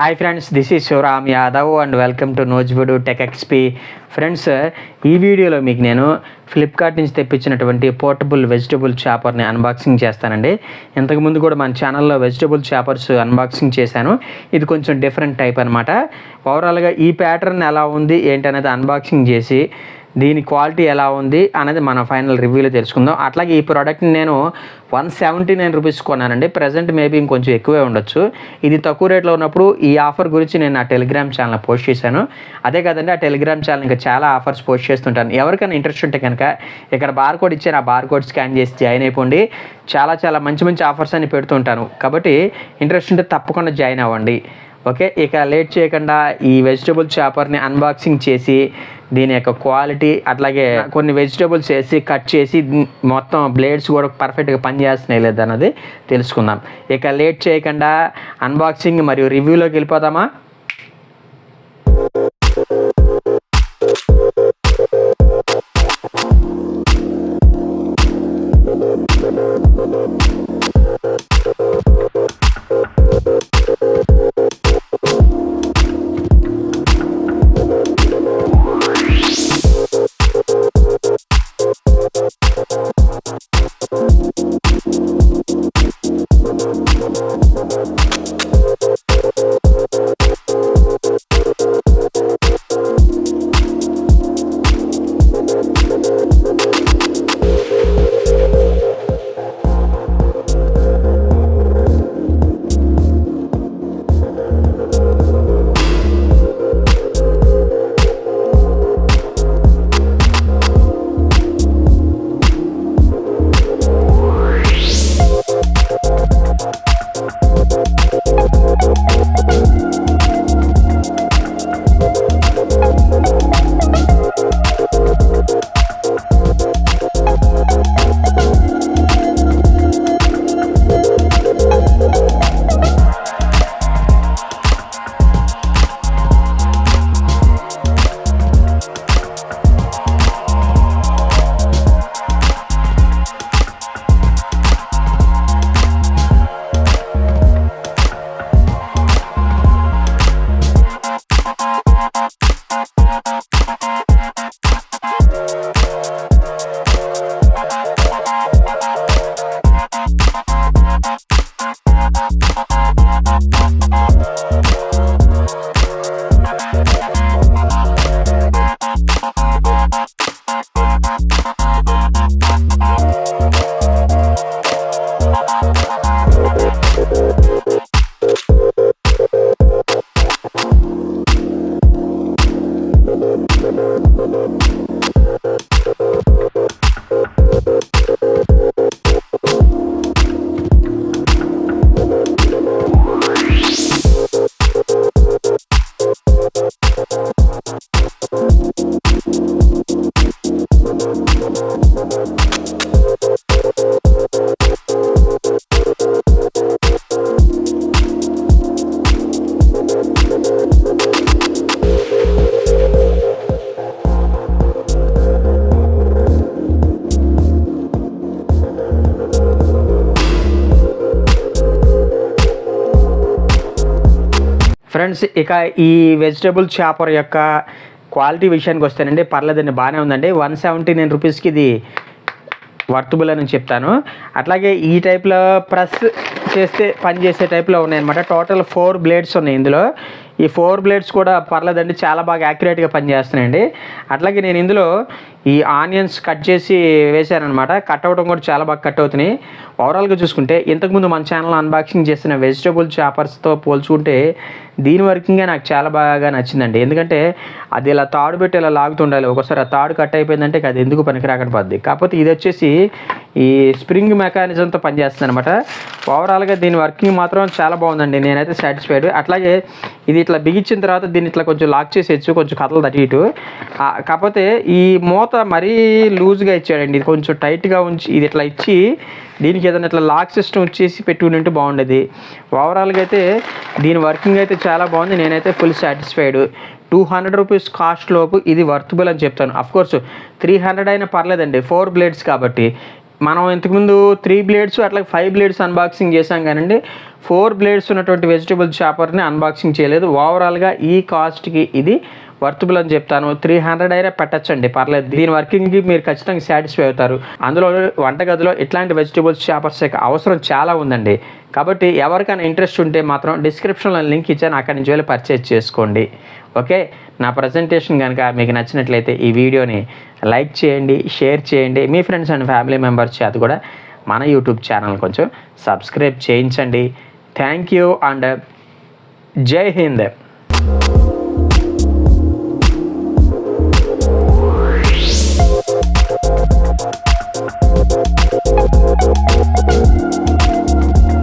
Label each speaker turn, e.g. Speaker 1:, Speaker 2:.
Speaker 1: Hi friends, this is Shivaram Yadav and welcome to Nozwood tech XP. Friends, ఈ వీడియోలో మీకు నేను ఫ్లిప్కార్ట్ నుంచి తెప్పించినటువంటి పోర్టబుల్ వెజిటబుల్ చాపర్ని అన్బాక్సింగ్ చేస్తానండి. ఇంతకుముందు కూడా మన ఛానల్లో వెజిటబుల్ చాపర్స్ అన్బాక్సింగ్ చేశాను. ఇది కొంచెం డిఫరెంట్ టైప్ అనమాట. ఓవరాల్గా ఈ ప్యాటర్న్ ఎలా ఉంది ఏంటి అనేది అన్బాక్సింగ్ చేసి దీని క్వాలిటీ ఎలా ఉంది అనేది మన ఫైనల్ రివ్యూలో తెలుసుకుందాం. అట్లాగే ఈ ప్రోడక్ట్ని నేను 179 రూపీస్ కొన్నానండి. ప్రజెంట్ మేబీ ఇంకొంచెం ఎక్కువే ఉండొచ్చు. ఇది తక్కువ రేట్లో ఉన్నప్పుడు ఈ ఆఫర్ గురించి నేను నా టెలిగ్రామ్ ఛానల్ పోస్ట్ చేశాను. అదే కదండి, ఆ టెలిగ్రామ్ ఛానల్ ఇంకా చాలా ఆఫర్స్ పోస్ట్ చేస్తుంటాను. ఎవరికైనా ఇంట్రెస్ట్ ఉంటే కనుక ఇక్కడ బార్కోడ్ ఇచ్చాను, ఆ బార్కోడ్ స్కాన్ చేసి జాయిన్ అయిపోండి. చాలా మంచి ఆఫర్స్ అని పెడుతుంటాను. కాబట్టి ఇంట్రెస్ట్ ఉంటే తప్పకుండా జాయిన్ అవ్వండి. ఓకే, ఇక లేట్ చేయకుండా ఈ వెజిటబుల్ చాపర్ని అన్బాక్సింగ్ చేసి దీని యొక్క క్వాలిటీ, అట్లాగే కొన్ని వెజిటబుల్స్ వేసి కట్ చేసి మొత్తం బ్లేడ్స్ కూడా పర్ఫెక్ట్గా పనిచేస్తున్నాయి లేదన్నది తెలుసుకుందాం. ఇక లేట్ చేయకుండా అన్బాక్సింగ్ మరియు రివ్యూలోకి వెళ్ళిపోదామా? ఫ్రెండ్స్, ఇక ఈ వెజిటబుల్ చాపర్ యొక్క క్వాలిటీ విషయానికి వస్తేనండి పర్లేదండి, బాగానే ఉందండి. 179 రూపీస్కి ఇది వర్తబుల్ అని చెప్తాను. అట్లాగే ఈ టైప్లో ప్రెస్ చేస్తే పనిచేసే టైప్లో ఉన్నాయన్నమాట. టోటల్ 4 బ్లేడ్స్ ఉన్నాయి ఇందులో. ఈ 4 బ్లేడ్స్ కూడా పర్లేదండి, చాలా బాగా యాక్యురేట్గా పనిచేస్తున్నాయండి. అట్లాగే నేను ఇందులో ఈ ఆనియన్స్ కట్ చేసి వేసానమాట. కట్ అవ్వడం కూడా చాలా బాగా కట్ అవుతున్నాయి. ఓవరాల్గా చూసుకుంటే ఇంతకుముందు మన ఛానల్ అన్బాక్సింగ్ చేసిన వెజిటబుల్ చాపర్స్తో పోల్చుకుంటే దీని వర్కింగే నాకు చాలా బాగా నచ్చిందండి. ఎందుకంటే అది ఇలా తాడు పెట్టి ఇలా లాగుతుండాలి. ఒకసారి ఆ తాడు కట్ అయిపోయిందంటే అది ఎందుకు పనికిరాకుండా పోద్ది. కాకపోతే ఇది వచ్చేసి ఈ స్ప్రింగ్ మెకానిజంతో పనిచేస్తుంది అనమాట. ఓవరాల్గా దీని వర్కింగ్ మాత్రం చాలా బాగుందండి, నేనైతే సాటిస్ఫైడ్. అట్లాగే ఇది ఇట్లా బిగించిన తర్వాత దీన్ని ఇట్లా కొంచెం లాక్ చేసేయచ్చు, కొంచెం కథలు తట్టి ఇటు. కాకపోతే ఈ మూత మరీ లూజ్గా ఇచ్చాడండి. ఇది కొంచెం టైట్గా ఉంచి ఇది ఇట్లా ఇచ్చి దీనికి ఏదైనా ఇట్లా లాక్ సిస్టమ్ వచ్చేసి పెట్టుకుంటే బాగుండేది. ఓవరాల్గా అయితే దీని వర్కింగ్ అయితే చాలా బాగుంది. నేనైతే ఫుల్ సాటిస్ఫైడ్. 200 రూపీస్ కాస్ట్ లోపు ఇది వర్తబుల్ అని చెప్తాను. అఫ్కోర్స్ 300 అయినా పర్లేదండి, 4 బ్లేడ్స్ కాబట్టి. మనం ఇంతకుముందు 3 బ్లేడ్స్ అట్లా 5 బ్లేడ్స్ అన్బాక్సింగ్ చేసాం కానండి 4 బ్లేడ్స్ ఉన్నటువంటి వెజిటబుల్ చాపర్ని అన్బాక్సింగ్ చేయలేదు. ఓవరాల్గా ఈ కాస్ట్కి ఇది వర్తబుల్ అని చెప్తాను. 300 అయినా పెట్టచ్చండి, పర్లేదు. దీని వర్కింగ్కి మీరు ఖచ్చితంగా సాటిస్ఫై అవుతారు. అందులో వంటగదిలో ఇట్లాంటి వెజిటబుల్స్ చాపర్స్ యొక్క అవసరం చాలా ఉందండి. కాబట్టి ఎవరికైనా ఇంట్రెస్ట్ ఉంటే మాత్రం డిస్క్రిప్షన్లో లింక్ ఇచ్చాను, అక్కడి నుంచి వెళ్ళి పర్చేజ్ చేసుకోండి. ఓకే, నా ప్రజెంటేషన్ కనుక మీకు నచ్చినట్లయితే ఈ వీడియోని లైక్ చేయండి, షేర్ చేయండి. మీ ఫ్రెండ్స్ అండ్ ఫ్యామిలీ మెంబర్స్ చేత కూడా మన యూట్యూబ్ ఛానల్ కొంచెం సబ్స్క్రైబ్ చేయించండి. థ్యాంక్ యూ అండ్ జై హింద్.